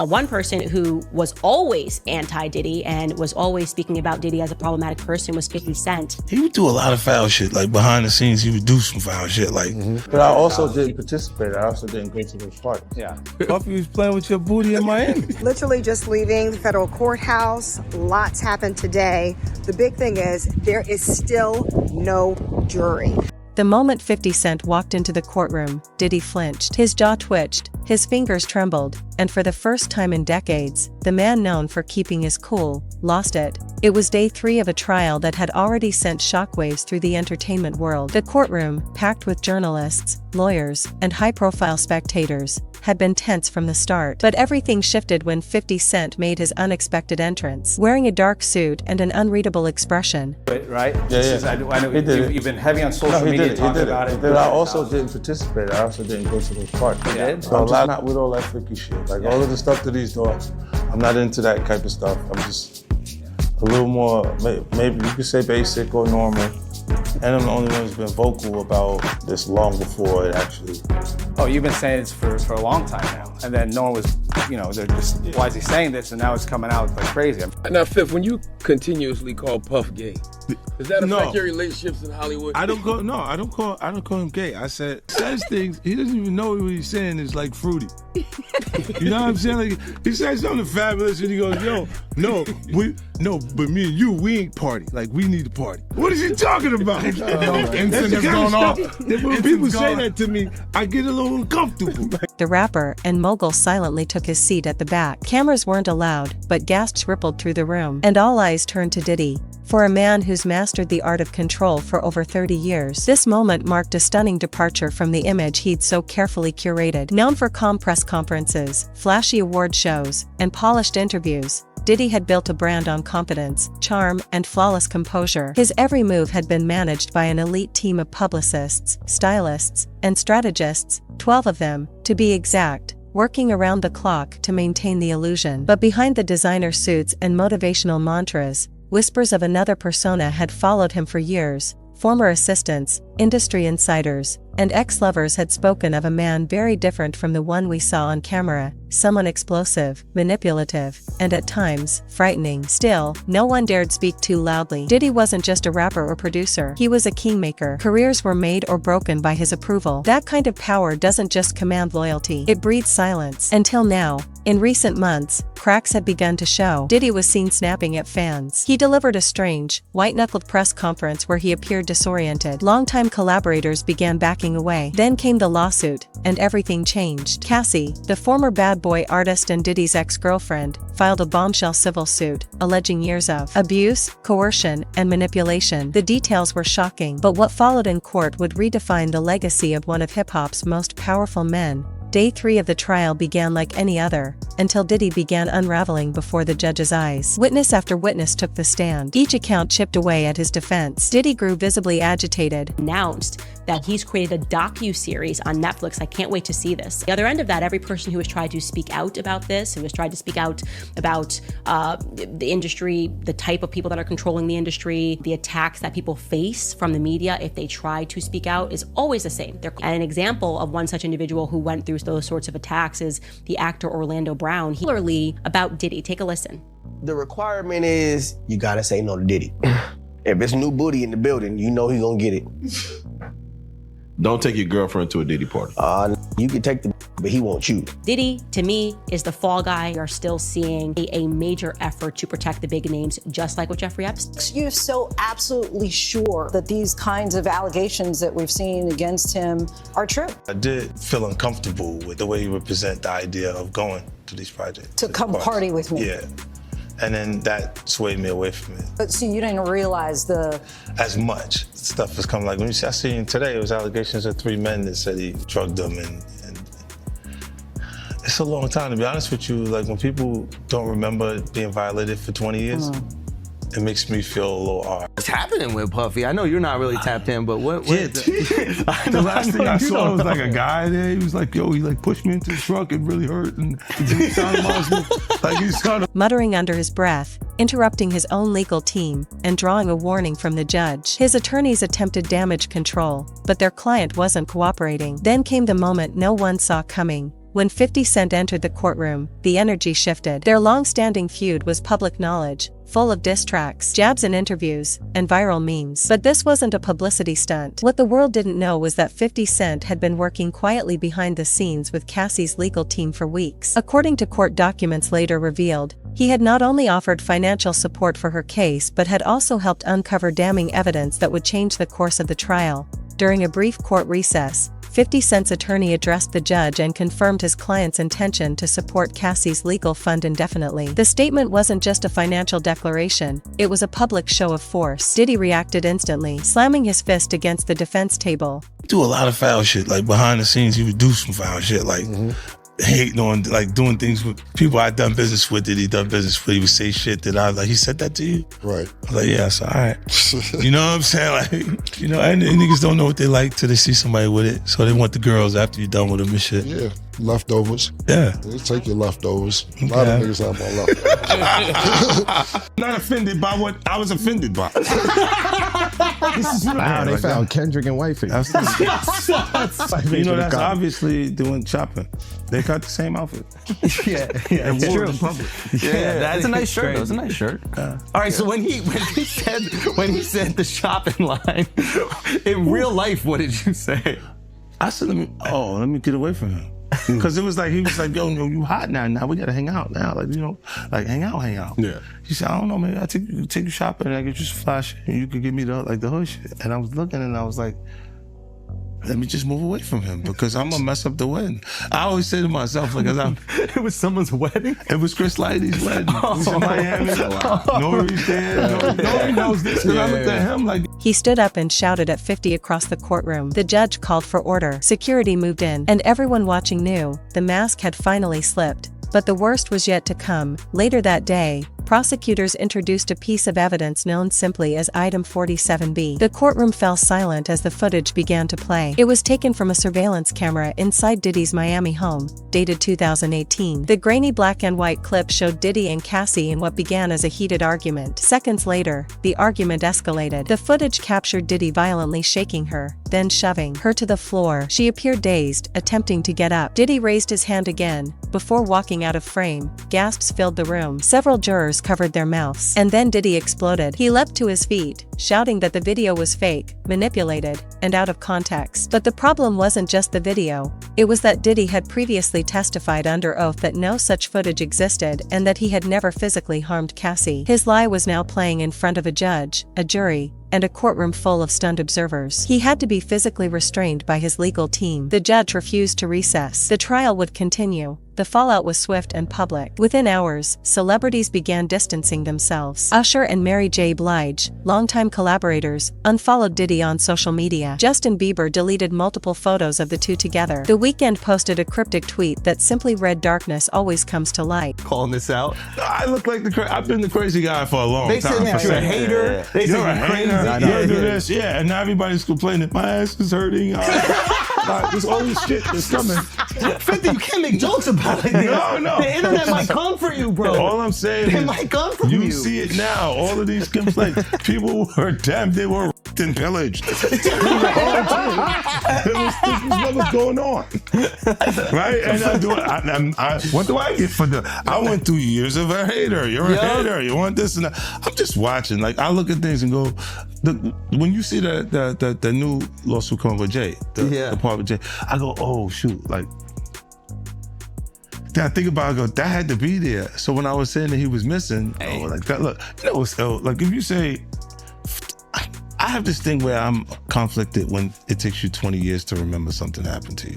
One person who was always anti-Diddy and was always speaking about Diddy as a problematic person was 50 Cent. He would do a lot of foul shit, like behind the scenes, he would do some foul shit, like. But I also didn't participate. I also didn't go to those parties. Yeah. Puffy was playing with your booty in Miami. Literally just leaving the federal courthouse. Lots happened today. The big thing is there is still no jury. The moment 50 Cent walked into the courtroom, Diddy flinched. His jaw twitched, his fingers trembled, and for the first time in decades, the man known for keeping his cool lost it. It was day 3 of a trial that had already sent shockwaves through the entertainment world. The courtroom, packed with journalists, lawyers, and high-profile spectators, had been tense from the start. But everything shifted when 50 Cent made his unexpected entrance. Wearing a dark suit and an unreadable expression. Right? Yeah. I know He did it. you've been heavy on social media talking about it. But I also didn't participate. I also didn't go to those parties. You did? So I'm just not with all that freaky shit. Like all of the stuff that he's doing, I'm not into that type of stuff. I'm just a little more, maybe you could say basic or normal. And I'm the only one who's been vocal about this long before it actually. Oh, you've been saying this for a long time now. And then no one was, they're just, why is he saying this? And now it's coming out like crazy. Now, Fifth, when you continuously call Puff gay, does that affect your relationships in Hollywood? I don't call him gay. I said things, he doesn't even know what he's saying is like fruity. You know what I'm saying? Like, he said something fabulous and he goes, but me and you, we ain't party. Like, we need to party. What is he talking about? Instant is going off. When people say that to me, I get a little uncomfortable. The rapper and mogul silently took his seat at the back. Cameras weren't allowed, but gasps rippled through the room, and all eyes turned to Diddy. For a man who's mastered the art of control for over 30 years, this moment marked a stunning departure from the image he'd so carefully curated. Known for calm press conferences, flashy award shows, and polished interviews, Diddy had built a brand on confidence, charm, and flawless composure. His every move had been managed by an elite team of publicists, stylists, and strategists, 12 of them, to be exact, working around the clock to maintain the illusion. But behind the designer suits and motivational mantras, whispers of another persona had followed him for years. Former assistants, industry insiders, and ex-lovers had spoken of a man very different from the one we saw on camera, someone explosive, manipulative, and at times, frightening. Still, no one dared speak too loudly. Diddy wasn't just a rapper or producer, he was a kingmaker. Careers were made or broken by his approval. That kind of power doesn't just command loyalty, it breeds silence. Until now, in recent months, cracks had begun to show. Diddy was seen snapping at fans. He delivered a strange, white-knuckled press conference where he appeared disoriented. Longtime collaborators began backing away. Then came the lawsuit, and everything changed. Cassie, the former bad boy artist and Diddy's ex-girlfriend, filed a bombshell civil suit, alleging years of abuse, coercion, and manipulation. The details were shocking, but what followed in court would redefine the legacy of one of hip-hop's most powerful men. Day 3 of the trial began like any other, until Diddy began unraveling before the judge's eyes. Witness after witness took the stand. Each account chipped away at his defense. Diddy grew visibly agitated. Announced that he's created a docu-series on Netflix. I can't wait to see this. The other end of that, every person who has tried to speak out about this, who has tried to speak out about the industry, the type of people that are controlling the industry, the attacks that people face from the media if they try to speak out, is always the same. And an example of one such individual who went through those sorts of attacks is the actor Orlando Brown. Similarly, about Diddy. Take a listen. The requirement is you gotta say no to Diddy. If it's new booty in the building, you know he gonna get it. Don't take your girlfriend to a Diddy party. You can take the, but he won't you. Diddy, to me, is the fall guy. We are still seeing a major effort to protect the big names, just like with Jeffrey Epstein. You're so absolutely sure that these kinds of allegations that we've seen against him are true? I did feel uncomfortable with the way he would present the idea of going to these projects. To come party with me. Yeah. And then that swayed me away from it. But see, you didn't realize as much stuff was coming. Like when I seen today, it was allegations of 3 men that said he drugged them, and it's a long time, to be honest with you. Like when people don't remember being violated for 20 years, it makes me feel a little odd. What's happening with Puffy? I know you're not really tapped in, but what is it? The last thing I saw was like a guy there. He was like, yo, he like pushed me into the truck. It really hurt. And he sounded like he sounded. Muttering under his breath, interrupting his own legal team, and drawing a warning from the judge. His attorneys attempted damage control, but their client wasn't cooperating. Then came the moment no one saw coming. When 50 Cent entered the courtroom, the energy shifted. Their long-standing feud was public knowledge, full of diss tracks, jabs in interviews, and viral memes. But this wasn't a publicity stunt. What the world didn't know was that 50 Cent had been working quietly behind the scenes with Cassie's legal team for weeks. According to court documents later revealed, he had not only offered financial support for her case but had also helped uncover damning evidence that would change the course of the trial. During a brief court recess, 50 Cent's attorney addressed the judge and confirmed his client's intention to support Cassie's legal fund indefinitely. The statement wasn't just a financial declaration, it was a public show of force. Diddy reacted instantly, slamming his fist against the defense table. Do a lot of foul shit, like behind the scenes he would do some foul shit, like hating on, like doing things with people I done business with that he done business with. He would say shit that I was like, he said that to you? Right. I was like, yeah, so all right. You know what I'm saying? Like, you know, and niggas don't know what they like till they see somebody with it. So they want the girls after you're done with them and shit. Yeah, leftovers. Yeah. They take your leftovers. A lot of niggas have my leftovers. Not offended by what I was offended by. This is wow, they found Kendrick and Wifey. You know, that's obviously doing shopping. They got the same outfit. Yeah, and it's wore true. it in public. Yeah, that's a nice shirt. That's a nice shirt. All right, so when he said the shopping line in real life, what did you say? I said, let me get away from him. Because it was like, he was like, yo, you hot now. Now we gotta hang out now. Like, you know, like hang out. Yeah. He said, I don't know, maybe I'll take you shopping and I get you some fly shit and you can give me the hood shit. And I was looking and I was like, let me just move away from him because I'm gonna mess up the wedding. I always say to myself, like, it was someone's wedding? It was Chris Lighty's wedding. It was in Miami. Nori's there. Nori knows this because I looked at him like. He stood up and shouted at 50 across the courtroom. The judge called for order. Security moved in, and everyone watching knew the mask had finally slipped. But the worst was yet to come. Later that day, prosecutors introduced a piece of evidence known simply as Item 47B. The courtroom fell silent as the footage began to play. It was taken from a surveillance camera inside Diddy's Miami home, dated 2018. The grainy black and white clip showed Diddy and Cassie in what began as a heated argument. Seconds later, the argument escalated. The footage captured Diddy violently shaking her, then shoving her to the floor. She appeared dazed, attempting to get up. Diddy raised his hand again, before walking out of frame. Gasps filled the room. Several jurors covered their mouths. And then Diddy exploded. He leapt to his feet, shouting that the video was fake, manipulated, and out of context. But the problem wasn't just the video. It was that Diddy had previously testified under oath that no such footage existed and that he had never physically harmed Cassie. His lie was now playing in front of a judge, a jury, and a courtroom full of stunned observers. He had to be physically restrained by his legal team. The judge refused to recess. The trial would continue. The fallout was swift and public. Within hours, celebrities began distancing themselves. Usher and Mary J. Blige, longtime collaborators, unfollowed Diddy on social media. Justin Bieber deleted multiple photos of the two together. The Weeknd posted a cryptic tweet that simply read, "Darkness always comes to light." Calling this out? I look like I've been the crazy guy for a long time. They said you're a hater. They said you're crazy. You do this, and now everybody's complaining. My ass is hurting. There's all this shit that's coming. 50, you can't make jokes about it. No. The internet might come for you, bro. All I'm saying is, might come for you. You see it now. All of these complaints. People were damned. They were and pillaged. This was what was going on, right? And what do I get for I went through years of a hater. You're a hater. You want this and that. I'm just watching. Like, I look at things and go, when you see the new lawsuit coming with Jay, the part with Jay, I go, oh shoot, like. Then I think about it, I go, that had to be there. So when I was saying that he was missing, like that, look, you know, so like if you say, I have this thing where I'm conflicted when it takes you 20 years to remember something happened to you.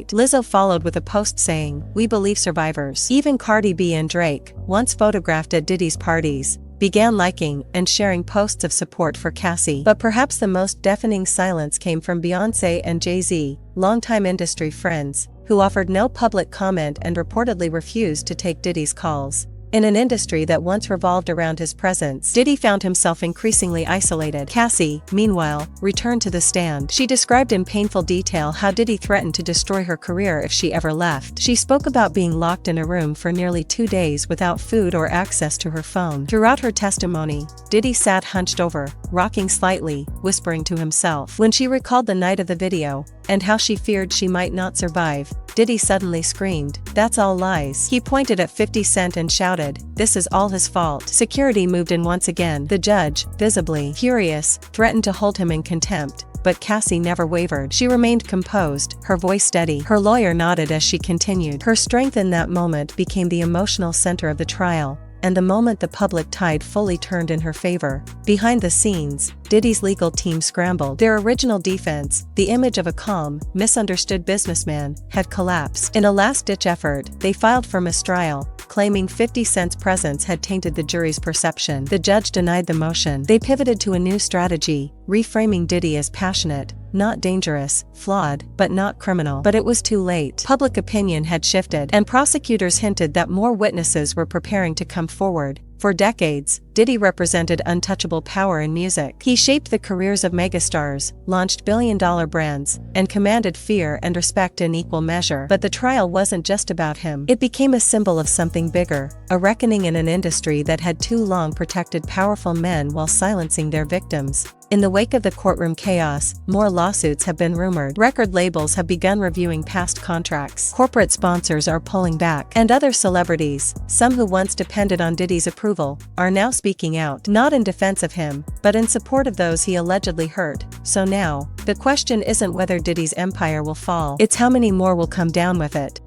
Lizzo followed with a post saying, "We believe survivors." Even Cardi B and Drake, once photographed at Diddy's parties, began liking and sharing posts of support for Cassie. But perhaps the most deafening silence came from Beyoncé and Jay-Z, longtime industry friends, who offered no public comment and reportedly refused to take Diddy's calls. In an industry that once revolved around his presence, Diddy found himself increasingly isolated. Cassie, meanwhile, returned to the stand. She described in painful detail how Diddy threatened to destroy her career if she ever left. She spoke about being locked in a room for nearly 2 days without food or access to her phone. Throughout her testimony, Diddy sat hunched over, rocking slightly, whispering to himself. When she recalled the night of the video, and how she feared she might not survive, Diddy suddenly screamed, "That's all lies." He pointed at 50 Cent and shouted, "This is all his fault." Security moved in once again. The judge, visibly furious, threatened to hold him in contempt, but Cassie never wavered. She remained composed, her voice steady. Her lawyer nodded as she continued. Her strength in that moment became the emotional center of the trial, and the moment the public tide fully turned in her favor. Behind the scenes, Diddy's legal team scrambled. Their original defense, the image of a calm, misunderstood businessman, had collapsed. In a last-ditch effort, they filed for mistrial, claiming 50 Cent's presence had tainted the jury's perception. The judge denied the motion. They pivoted to a new strategy, reframing Diddy as passionate, not dangerous, flawed, but not criminal. But it was too late. Public opinion had shifted, and prosecutors hinted that more witnesses were preparing to come forward. For decades, Diddy represented untouchable power in music. He shaped the careers of megastars, launched billion-dollar brands, and commanded fear and respect in equal measure. But the trial wasn't just about him. It became a symbol of something bigger, a reckoning in an industry that had too long protected powerful men while silencing their victims. In the wake of the courtroom chaos, more lawsuits have been rumored. Record labels have begun reviewing past contracts. Corporate sponsors are pulling back. And other celebrities, some who once depended on Diddy's approval, are now speaking out. Not in defense of him, but in support of those he allegedly hurt. So now, the question isn't whether Diddy's empire will fall, it's how many more will come down with it.